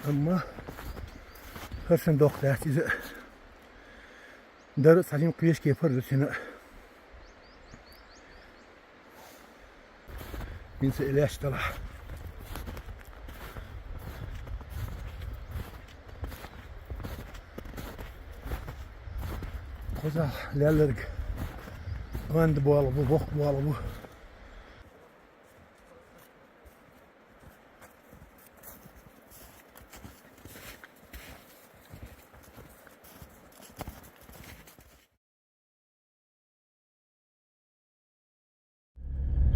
Ama hırçın doktor size darı saçın kıyış yapardı seni. Binse ilaçtala. Koza lerlerik. Gandı bu alı bu, bok bu alı bu.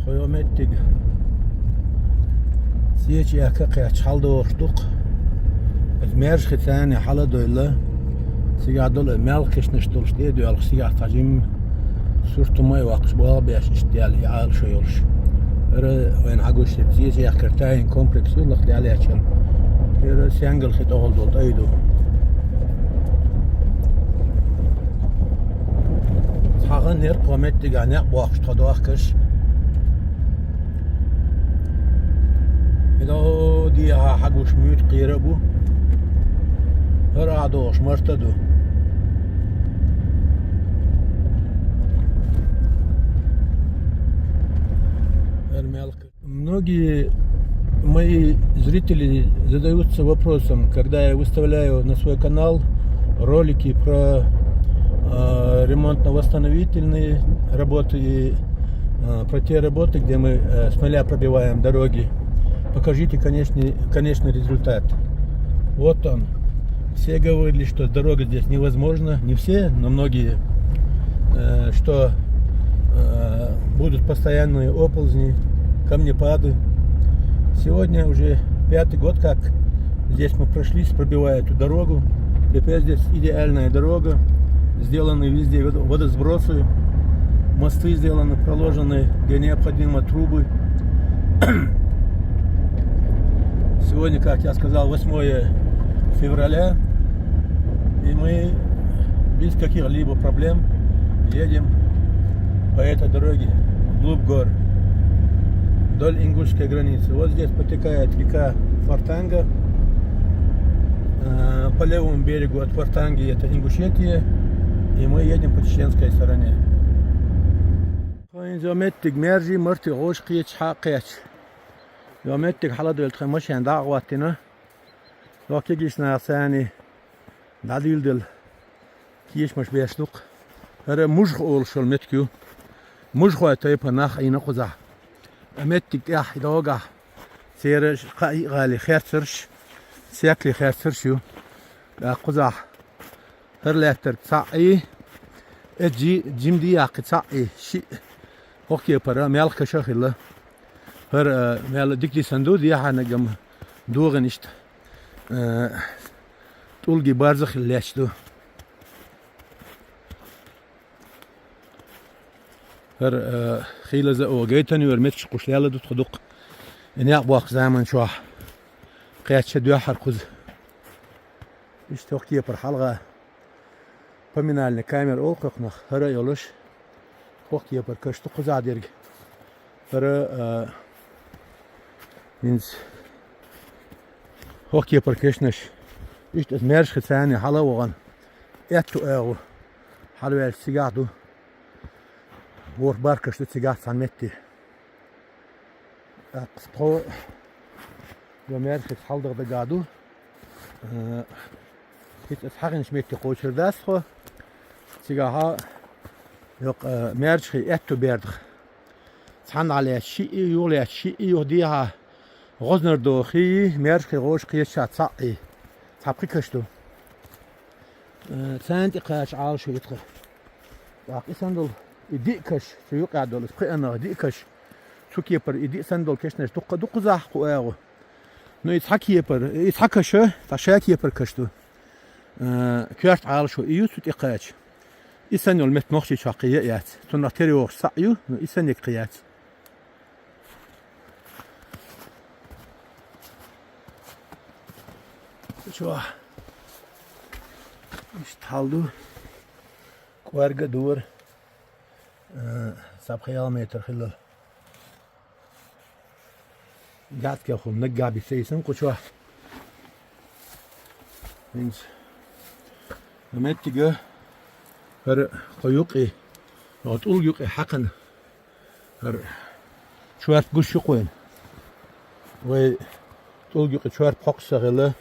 Koyomettik. Siyeci yakakaya çaldı oğuştuk. Ez merşki tani hala doyla. Siga dola melkiş niştolş diye diyorlar. Siga tacim sürtümay vakış bu al beş iştiyal yağıl şey oluş. Öyle oyun haguş et. Siyeci yakırtayın kompleks yolluk diye açalım. Öyle siyangıl hit oldu oldu aydu. Sağın ner komettik ne bu akış tadı akış. إذا دي حقوش ميت قيربو هرادوش مرتدو Многие мои зрители задаются вопросом, когда я выставляю на свой канал ролики про ремонтно-восстановительные работы и про те работы, где мы с нуля пробиваем дороги. Покажите конечный результат. Вот он. Все говорили, что дорога здесь невозможна. Не все, но многие. Что будут постоянные оползни, камнепады. Сегодня уже 5-й год, как здесь мы прошлись, пробивая эту дорогу. Теперь здесь идеальная дорога. Сделаны везде водосбросы. Мосты сделаны, проложены, где необходимо трубы. Сегодня, как я сказал, 8 февраля, и мы без каких-либо проблем едем по этой дороге вглубь гор, вдоль ингушской границы. Вот здесь потекает река Фортанга. По левому берегу от Фортанги это Ингушетия, и мы едем по чеченской стороне. يوميتك حلا دول تخمش عند عواتنا لكن جيشنا ثاني داديل دل كيش مش بيشتوق هذا مجخ أول شو المتكيو مجخ تيب ناخ أي نقزة أمتك يا حدوقة سيرش قاي غالي خير سرش سياكلي خير سرشيو لا قزة هرلاتر تصعي اجي جمدي يا قصعي شيء اوكي برا مالك شخيله هر مال ديكلي صندوق دي حنا جم دوغنشت تولجي بارزخ لاشتو هر خيله ز اوجيتني ورمتش قشلاله دو تخدق اني اقواق زمان شو قياتش دو حركز اشتوقتي بر حلقه فمنال كاميرا اوقنا هر يولش اوقتي بر كشتو قزاديرج هر Więc hockey parkešnaš isto zmerške cene halavan €1 halvel cigadu vor barkaštu cigad sanmetti qisqo zmerške haldigda gadu hit asxaqin shmetti qo'chirdaasxo cigaha yo'q merchxi €1 berdig san على شيء يولي شيء يوديها غزنر دوخي ميرشكي غوش قيشات صعي صعبقي كشتو سانتي قاش عال شو يتخ باقي سندل يدي كش شو يقع دول سقي انا يدي كش شو كيبر يدي سندل كشنش دق زاح قواغو نو يتحكي يبر يتحكش تشاك يبر كشتو كيرت عال شو يوسو تقاش يسنول مت مخشي شاقيه يات تنقتري وخ صعيو نو يسنك قيات شو اشتحالدو كوارقة دور ساب خيال متر خلال قاعد كيخو منقع بسيسن قشوه Hins Mettige her koyuqi not uljuqi hakan her çuart guşu koyun ve uljuqi çuart poksagılı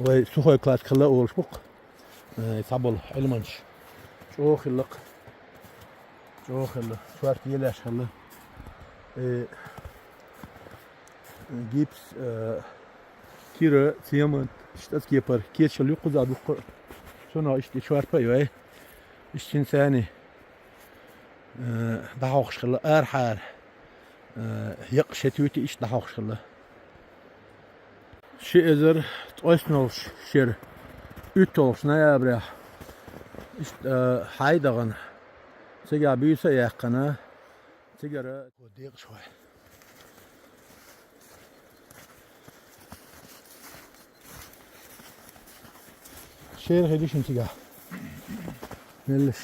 ve suhoy klatkılı oluşbuk sabol elmanç çok yıllık çuart yeleşkılı gips kira zement işte yapar keçel yok uzadık sonra işte çuarpa yok işin seni daha hoşgörülü erhar yak şetüti iş daha hoşgörülü şey ezer toysnolş şer ütolş ne ya bre işte haydagan sigara büyüse yakına sigara kodek şoy şehir hedişin sigara neliş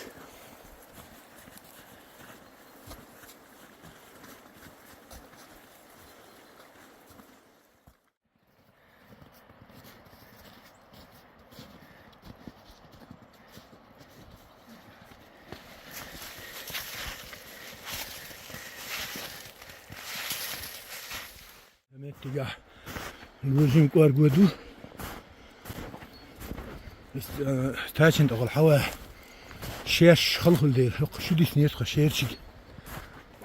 Mettiga الوزن كوار قدو تاچن تقول حوا شيش خلخل دير شو دي سنيت خشيرشي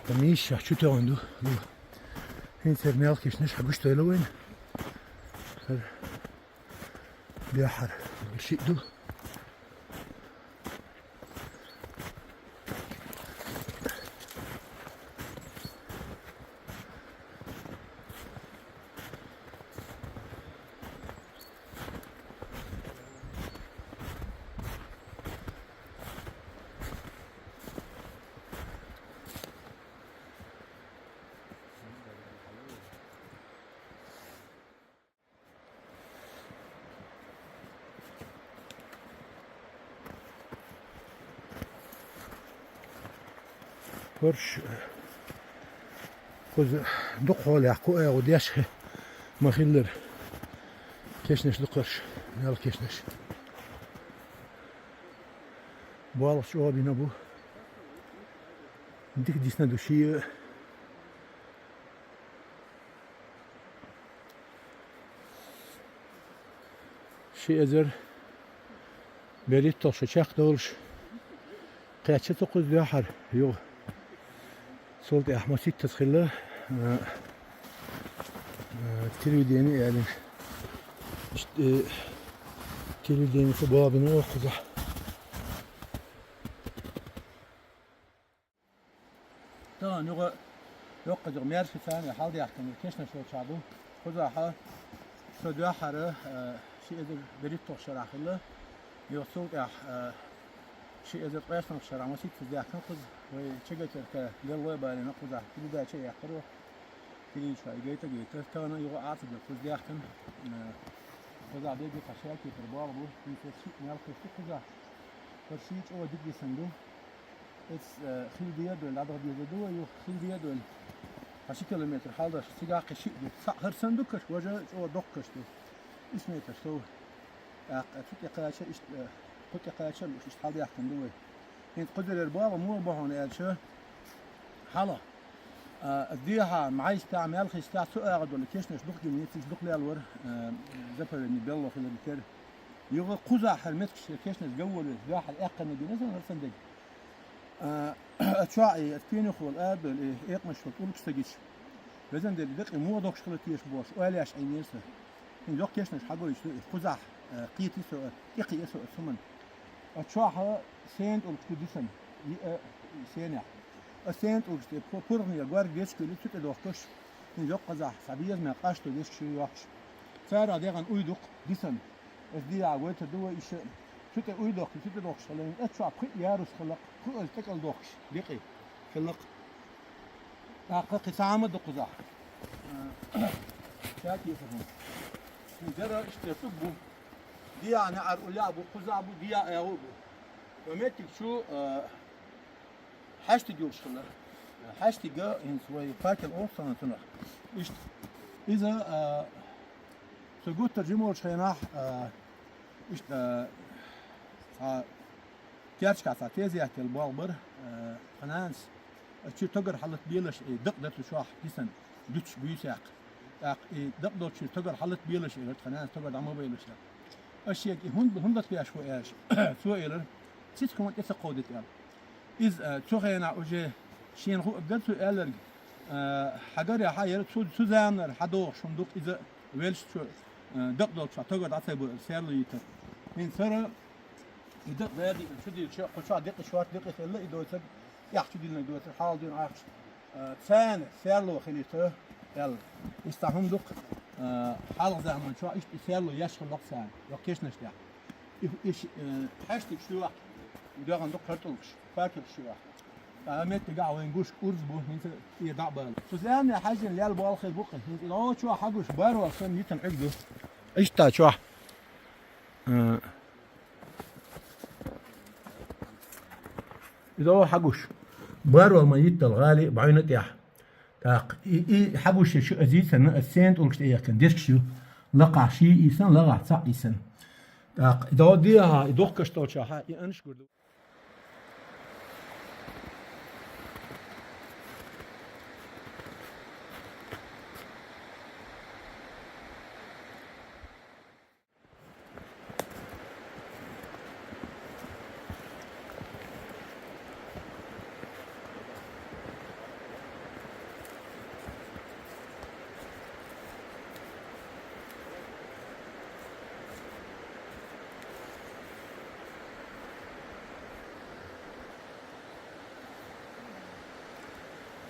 تميش شو تاوندو هين سر مالكيش نش حبوش تايلوين بيحر بالشيء دو فرش خذ دقه لعقوقه وديش مخيلر كشنش دقرش يلا كشنش بالغ شو بينا بو ديك ديسنا دوشي شي ازر بريت توشچاق دولش قاچه توقز ديحر يو صوت احماسي تسخيله تلفزيوني يعني işte televizyonu babını okuza. Tamam yok kızım mersi tane halde yaptım. Keşne şu çabu. Kuza ha şu diğerleri şey de berit toşarahlı. Yok soğuk ya şey de qasam şaraması tüzakın kız ve çegeter ki yallah bari kuza. Bir de şey yakırı. Kilin şu geyte tane yok artık kız diğerken kuza bege taşak ki baba bu bir şey mal kıstı kuza. Perşiç o dik desendu. Es خلديه دول عدد يزدو يو خلديه دول 10 كيلومتر حاضر سيجا قشي هر صندوقش وجه او دقش دو اسمه تسو اتك قاشه ايش كنت قاشه ايش حاضر يحكم دو انت قدر البابا مو بهون قالشه حلا اديها معايش تاع مال خيس تاع سو اغد ولا كيشنش دق نيتي دق لالور زفر ني بيلو في الكر يغ قزا حرمتك كيشنش جول واحد اقن دي مثلا هر صندوق اتشاعي اتكيني خول ابل ايه مش فطول كستجيش لازم دي دق مو دوكش خلتيش بوش ولاش عينيسه ان دوك كيشنش حاجه يشتو قزح قيتي سو يقي سو ثمن اتشاعها سنت وكديسن سينيا السنت وكست بورني غوار جيش كلي تت دوكش ان دوك قزح سبيز ما قاش تو جيش شو يوكش فار اديغان اويدوق ديسن اس دي عويت دو ايش شوت اويدوق شوت دوكش لين اتشاع قي يارس خلق قل تكل دوكش دقي خلق حقق سامد قزح شاكي فهم جرى اشتسبوا دي انا ارقل ابو قزح ابو دي ابو ومتك شو حشت جوش خلق حشت جا ان سوي فاكل اوصنا تنخ اذا سجود ترجمه شيناح işte gerçek asa teziyat el balbır finans şu tağır halit birleş dık şu hissen güç büyüsek dık şu tağır halit birleş finans tağır ama birleş أشياء هند في أشوى إيش سوى سيت كمان تسقودت إذ تغينا وجه شين هو بدل سؤال حجر يا حير سوزان حدو شندوق إذا ويلش دق شو تقعد عصيب سيرليت من سر دق هذه شو دي شو قشوا دق شوات دق سيرلا إدوت يحشو دينا إدوت حال دين عاش ثان سيرلو خليته يلا استهم دق حال زمان شو إيش سيرلو يشغل وقت سان يكيش نشتاق إيش حشتك شو وده عندك كرتلش فاكر شو أمت تجا وين جوش كورس بو هنت يدع بال شو زين يا حاجة اللي البال خير بقى هنت لو شو حقوش بارو أصلا يتن عقده إيش تا شو إذا هو حقوش بارو ما يتل غالي بعينك يا تاق حقوش شو أزيد سنة السنت ولا شيء كان ديش شو لقع شيء إنسان لقع صح إنسان تاق إذا ديها يدوق كشتوت شو ها ينش قردو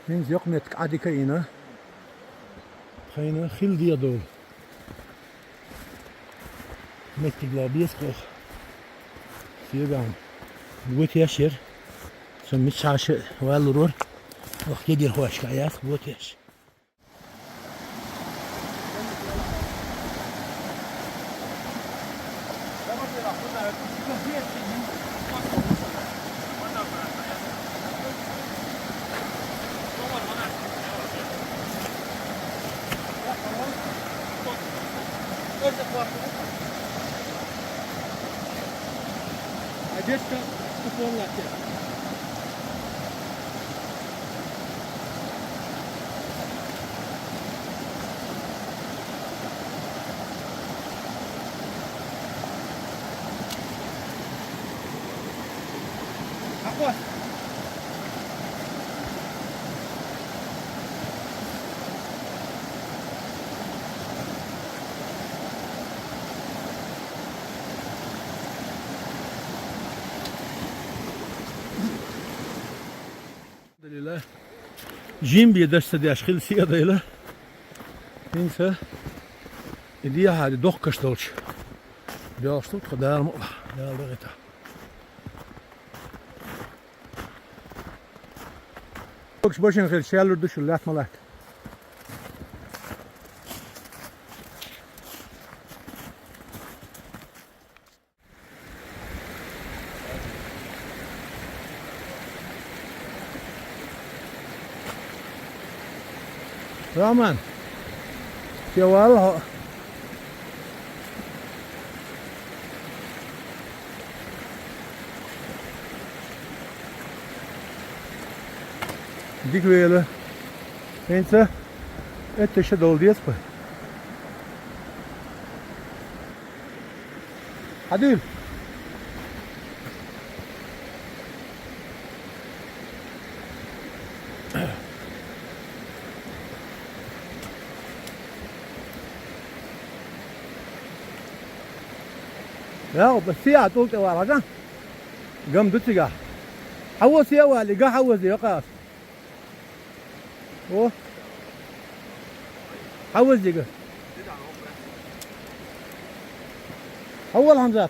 Hens yok met adi kayına. Kayına khil diye dol. Mettigler bieskog. Siegan. Gut yaşır. Sen mit şaşı valurur. Vaq gedir hoş kayas gut yaş. Одежка купонная. Какой? جيم بيدرس دي أشخيل سيادة إلى إنسى دي هذه دوق كشتولش دي أشتوت خدار مقلع دي لغتا دوكش باشن خير شالو دوش اللات ملاك Rahman, Kewal. Dik weer, mensen, het is dol dies pa. Adil. لا بس سيا طول توارجا قام دتجا حوس يا والي قا حوس يا قاس او حوس دقا اول همزات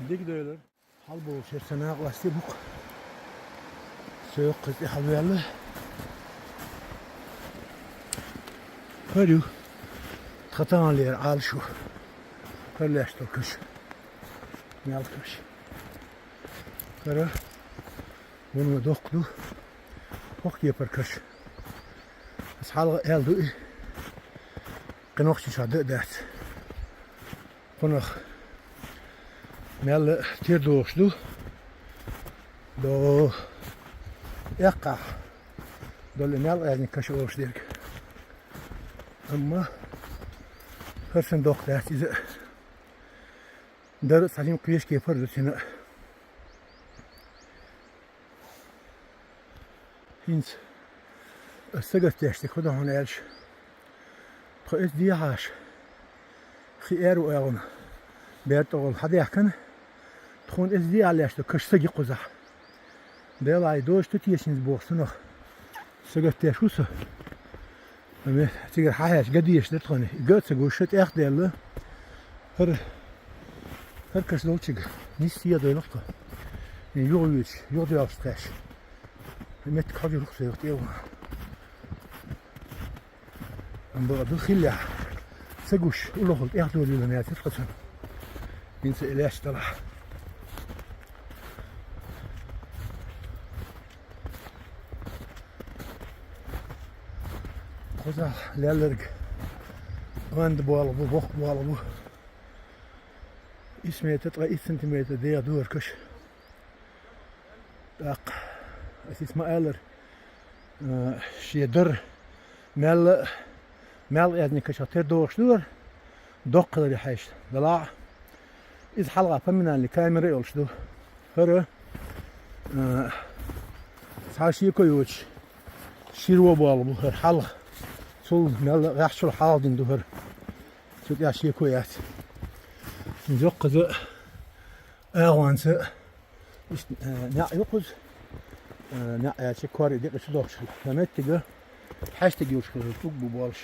dik döyler. Hal bol şersene aklaştı buk. Soğuk kızı haberli. هرو خطان لير عال شو هرلاش تركش مالكش هرا ونو دوقلو وقت يبركش بس حال يلدو قنوخش شاد دات قنوخ مال تير دوشلو دو يقع دول مال يعني كشوش ديرك اما هرسن دوق دات اذا دار سليم قيش كيفر هنا هينز السجت تشتي خدا هون ايش خيس دي عاش خير وأغنى بيرتغل حد يحكن تخون اس دي على اشتو كش سجي قزح بيلاي دوش تتيشنز بوخسنخ سجت تشوسه أمي تيجي حاجة قديش تتخوني قلت سجوشت اخ ديالله هر كش دولتشيج نيس يا دولتك يوغيش يوغي أفستاش مت كاجي روح سيرت يو أم بقدر خليا سجوش الله خلط اخ دولي لما يتفقسن ينسى إليش طلع خذها لالرق واند بوالبو بوخ بوالبو اسمه تطلع سنتيمتر دي دور كش داق اسمه الر شي در مال يعني كشاتير دوش دور دق اللي حيش دلع إذا حلقة فمنا اللي كاميرا يولش دو هرا ساشي كويوش شيرو بالبو هر حلقة سول مال غاشل حاضن دو هر سوت ياشي كويات نزق ذا أغوانس نع يقص نع ياشي كوري ديك شدوش فمت تجا حاش تجيوش كذا توك ببالش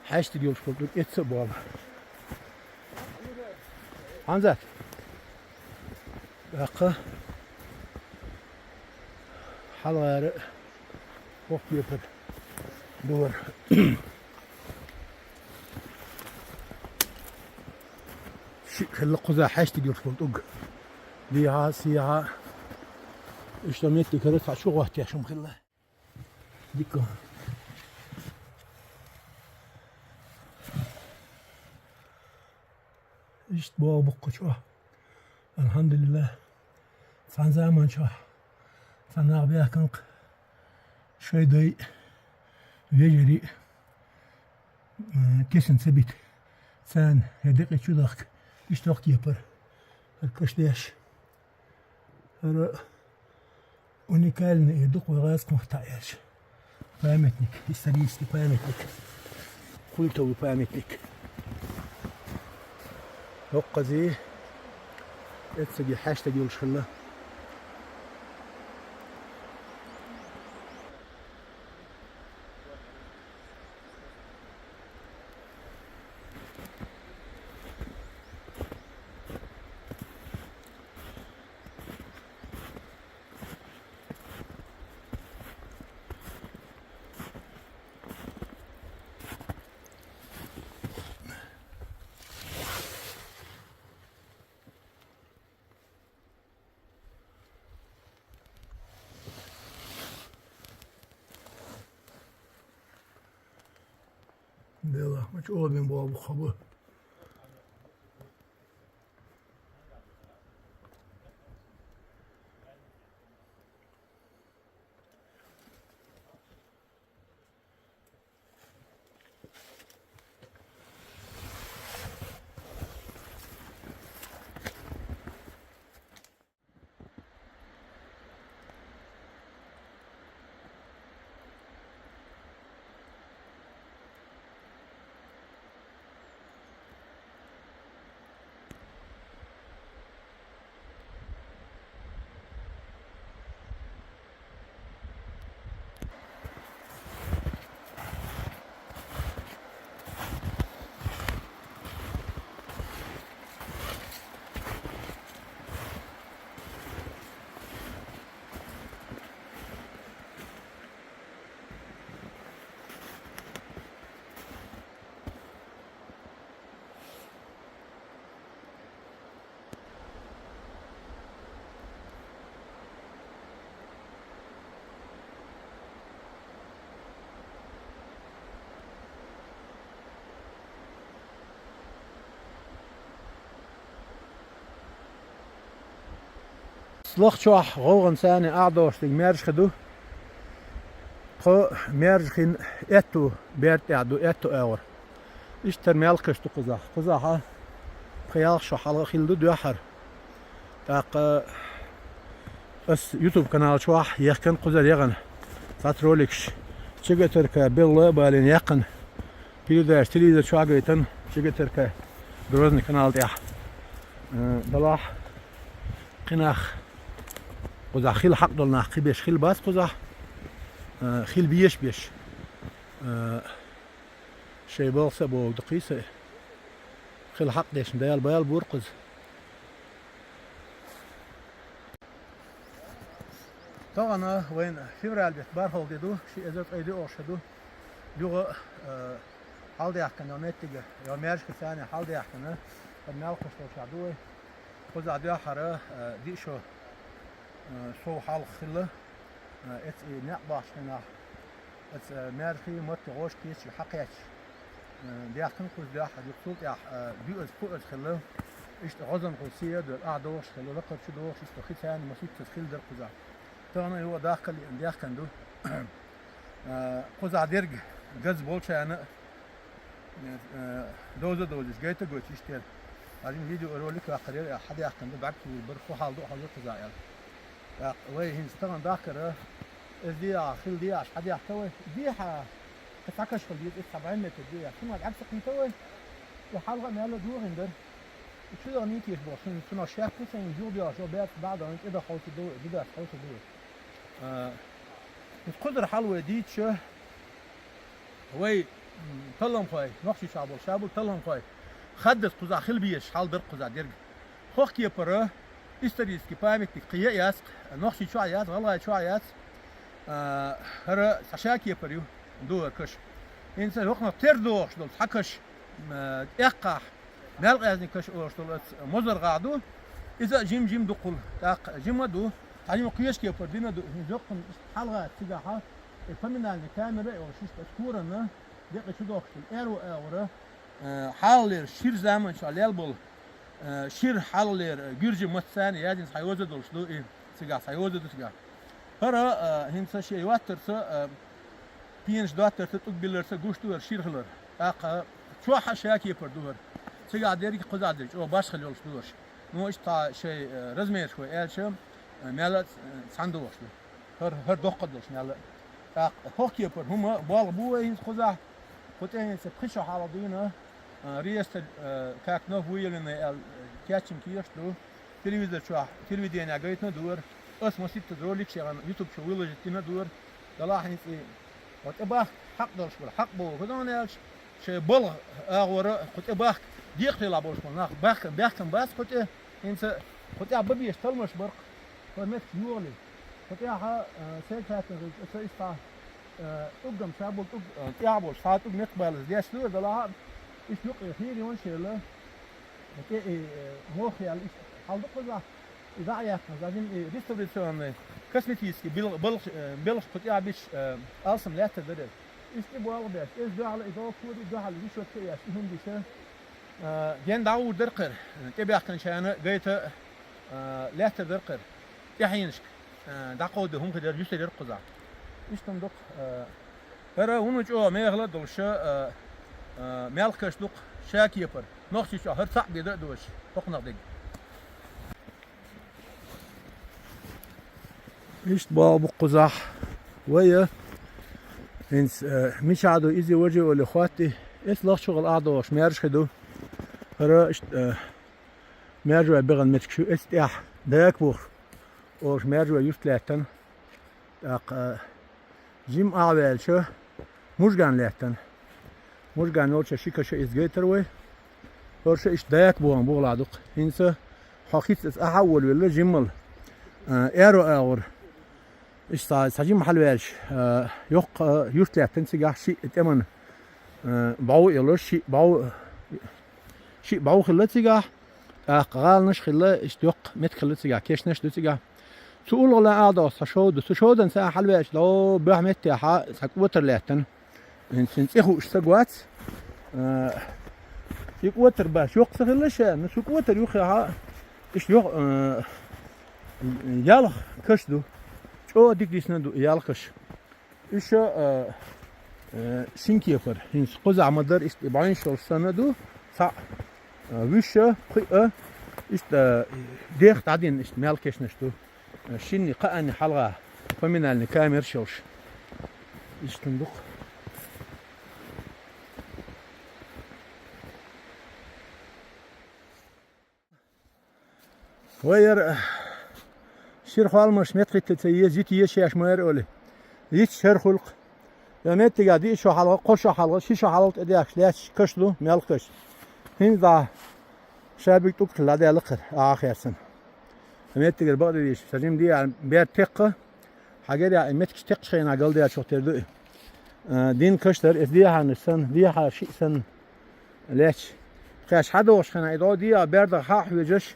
حاش تجيوش كذا إتس بال عنزات بقى حلقة وقت يفر دور خلق قزا حاش تجيوش كذا ديها سيها اشتميت كرت شو وقت يا شو مخله ديكو اشت بوا بقشوا الحمد لله سان زمان شو سان أغبيا كنق شوي داي فيجري كيسن سبيت سان هديك شو داك اشت وقت يبر الكشديش هذا уникальный дух вырастет таешь. Памятник, исторический памятник, культовый памятник. وقزي اتسجي حاجة ديال شخلة بيلا مش أوبن بابو خبر إصلاح شوح غوغن ساني أعدوش تجمرش خدو خو مرج خين اتو بيرت يعدو اتو اور اشتر مالكش تو قزاح خيال شو حلقة خيل دو يحر تاق بس يوتيوب قناة شواح يخن قزر يغن تاتروليكش شجع تركا بالله بالين يقن بيدر تريد شواقيتن شجع تركا بروزن قناة تاح بلاح قناخ قزا خيل حق دلنا خيبش خيل باس قزا خيل بيش شي بالسه بو دقيسه خيل حق ديش ديال بيال بورقز طبعا وين فيفرال بيت بارهول ديدو شي ازت ايدي اوشدو لغه حال يحكن يوميتيجا يوميرش ثاني حال يحكن المالكش تو شادوي قزا دي حره دي شو سو حال خله ات نقباش هنا ات مارخي مت غوش كيس حقيقة دي حكم كل ده حد يقول يا بيوز فوق خله ايش غزن قصيه دول اعدوش خله لقد شو دوش استخي ثاني مسيت تدخل در قزا تانا هو داخل دي كان دو قزا درج جز بولش انا دوز جايت قلت اشتغل عايزين فيديو اوروليك اخر حد يحكم بعد بالبرخو حال دو حال قزا يعني وي هنستغن داخل دي خيل دي عش حد يحتوي دي تفكش في دي 70 متر دي ثم عكس قيتوي وحلقه ماله دور عندر شو ده نيتي بوشن شنو شاف مثلا جو بيا جو بيت بعد انت اذا خلص دو دي خلص دو القدر حلوه دي شو وي طلم خوي نقشي شابو طلم خوي خدت قزا خيل بيش حال در قزا درج خوخ كي بره исторически памятник قياس نقشي شو عيات والله شو عيات هر سشاكي بريو دور كش إنسان وقنا تردوش دول حكش إقاح نلقى كش أوش دول مزر قاعدو إذا جيم دقول تاق جيم دو تعلم قياس كي بردينا دو نجقن حلقة تجاها فمن الكاميرا أو شيء تذكرنا دقة شو دوش الأرو أورا حال شير زمان شاليل بول شير حالر جرجي متسان يادين سايوزة دولش دو إيه سجا سايوزة دو سجا هرا هنسا شيء واترسا بينش دواترسا تقبلرسا قوشتور شير خلر أق شو حشاكي بردوهر سجا ديرك قزا ديرك أو باش خليولش دوش نو إيش تا شيء رزمير شوي إلشة مالت ساندوش هر دقة دوش مالت أق هوكي بر هما بالبوه هنس قزا قطعين سبخشوا حالا دينا ريست كاك نوف ويلنا كاتشم كيش دو تلفزيون شو تلفزيون عقيتنا دور اسمه ست دروليك شغل يوتيوب شو ويلجتنا دور دلاحين إيه وتباه حق دلش بل حق بو كدانيش شيء بل أغورة كتباه ديق تلعبوش بل بيحكم بس كت إنس كت ببي يشتغل مش برق فمت يولي كت ها سيكات سيستا أقدم شابو يعبوش ساعات نقبل ديش دور دلاها إيش يقي خيري ونشيله كت موخي على إيش حال دقة إذا يحكم زين ريستوريشن كاسمتيسكي بيلش كت يعبش أصلا لا تدري استبوال بس إيش ده على إضافة فوري ده على وش وقت إيش هم بيشه جن داو درقر تبي أحكي شأنه جيت لا تدرقر يحينش دقود هم كده جوست درقزع إيش تندق هرا هون جو ما يغلط دوش مالكش دق شاكي يبر نقصي شو هر صعب يدق دوش فقنا دق إيش بابو قزح ويا إنس مش عادو إزي وجه ولا إخواتي إيش لا شغل أعضوش ميرش خدو هرا إيش ميرجوا بيغن متكشو إستيح داك بور أوش ميرجوا يفتلاتن أق جيم أعوال شو مشجان لاتن مشجان نوتش شيكا شو إزجيتر وي هرش إيش داك بوان بولادق إنس حقيقة أحول ولا جمل إيرو أور إيش ساجيم حلوالش يق يفتلات تنسجع شيء تمن باو يلوش شيء باو خلت سجع قال نش خلا إيش يق مت خلت سجع كيش نش دسجع تقول ولا أعضاء سشود إنسان حلوالش لو بعمت يا ح سكوتر لاتن إنسان إخو إيش سجوات يكوتر باش يق خلش نسكوتر يخ ها إيش يق Yalıq kışdı. O dikdisine yalkış. İşte sinki yapar. Hins kuzamadır işte bayin şolsana du sa vişe qı işte deh tadin işte melkeşneştu. Şimdi qani halqa faminalni kamer şolş. İşte bu. Vayar şir halmış metqit teyzit yeşyaş mayar öyle. Hiç şer hulq. Demet gadi şu halqa qoşa halqa şişa halqa ediyaklar kışlu melkeş. Hinza şabik tuk ladalıqır ahirsin. Demet gel baqdi diş. Sajim diye bir teqqa حاجة دي متك تقشين عقل دي شو تردو دين كشتر إذا هنسن دي شيء سن ليش كاش حدا وش خنا إذا دي برد حاح وجش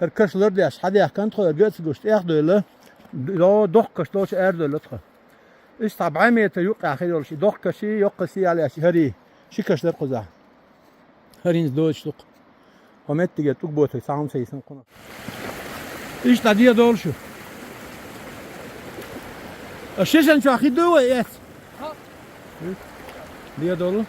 الكشلر دي حدا كان تخل جالس جوست أخذ له لا دق كش لوش أرد له تخل إيش طبعا ميت يوقع خير ولا شيء دق كشي يقسي على شيء هري شي كشلر قزع هرين دوش دق ومت تيجي تقبض سام سيسن قنا إيش تديه دول شو الشيشان شو أخي دوه يس ليه دولو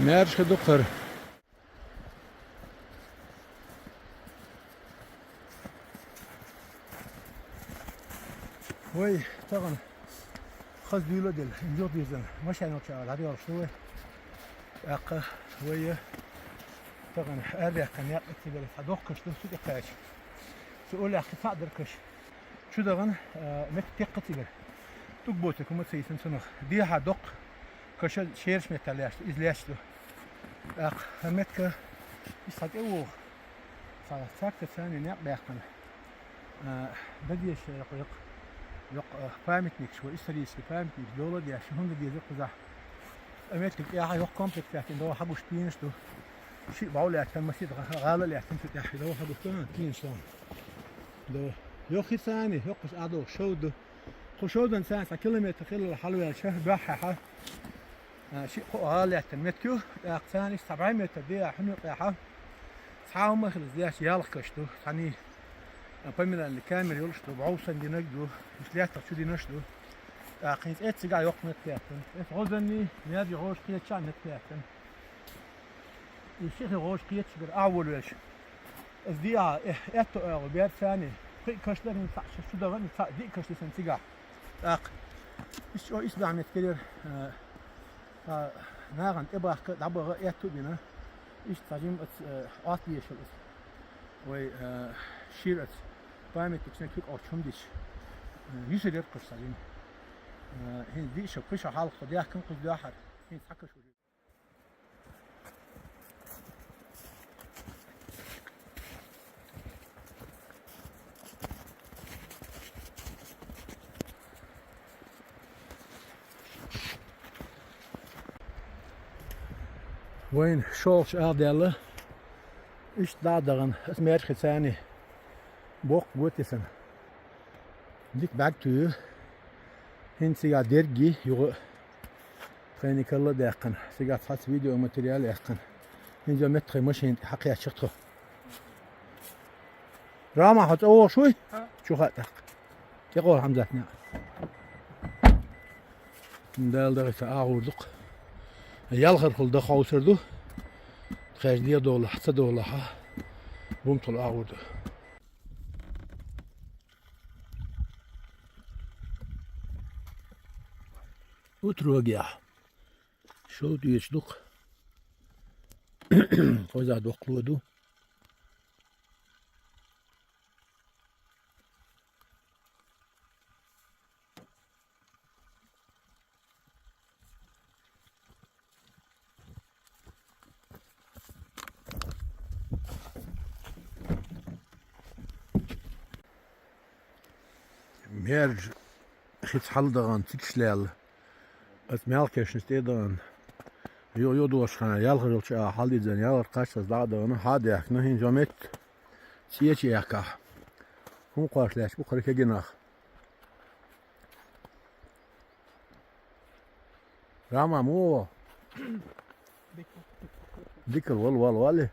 مارش خدوقر وي طبعا خذ ديولو ديل نجوب يزن مش أنا شغال هذي ورشوه أقا ويا طبعا أريح كان يأكل تقول فدوق كش لو سيد قاش سؤال أخي فقدر كش شو طبعا مت تقة تقول تقبوتك وما تسيسن سنخ دي هدوق كش شيرش متلاش إزلاش له أق همتك يصعد أوه صار ساكت ثاني نقب يقنا بدي الشيء يق فهمتني شو إسرائيل فهمتني دولة دي عشان هم دي زق زح أمريكا يا يق كومبلكس لكن ده حقوش تينش ده شيء بعول يعتمد مسيد غالة اللي يعتمد في تحت ده حقوش تينش ده يق ثاني يقش عدو شو ده خشوا ده إنسان كيلومتر خلال الحلوة شهر بحها شيء غالة يعتمد كيو ثاني 700 متر دي حنو قيحة صعب ما خلص دي أشياء لقشته ثاني أبمن الكاميرا يلشتو بعوصن دي نجدو مش لياتر شو دي نشدو قيس إت سجع يوق نتلاتن إت غزني نادي غوش قيت شان نتلاتن الشيخ غوش قيت شجر أول وش الزيا إتو أغبير ثاني قي كشلر نفع شو ده غني دي كشلر سن سجع إيش أو إيش بعمل كتير ناقن إبرة دبر إتو بينا إيش تجيم أطيش الأس وي شيرت بعمل تكسين كيك أو شوم ديش يسير قصة جين هين دي شو قشة حال خديها كم قصدي واحد هين سكر شو وين شولش أرديله إيش دادرن اسمه ثاني بوق قوتيسن ديك باكتو هين سيجا ديرجي يغو خيني كلا داقن سيجا فاس فيديو ماتريال يقن هين جو متر ماشين حقيقة شقته راما حط أول شوي شو خاتك تقول حمزتنا دال دغيت أعوردق يالغر خل دخاو سردو خارج دي دولة حتى دولة ها بومطل أعورد وتروجع شو ديشدق فوزا دقلودو ميرج خيت حل دغان تكشلال ات مالكش نستيدان Jo došana, Jelgavilčā, Halidzen, Jelgar kašas dağda onu hadyak, nuhin jomet, siyeçi yaka. Hum koşlaş, bu kırık eginah. Rama mu? Dikir wal wali.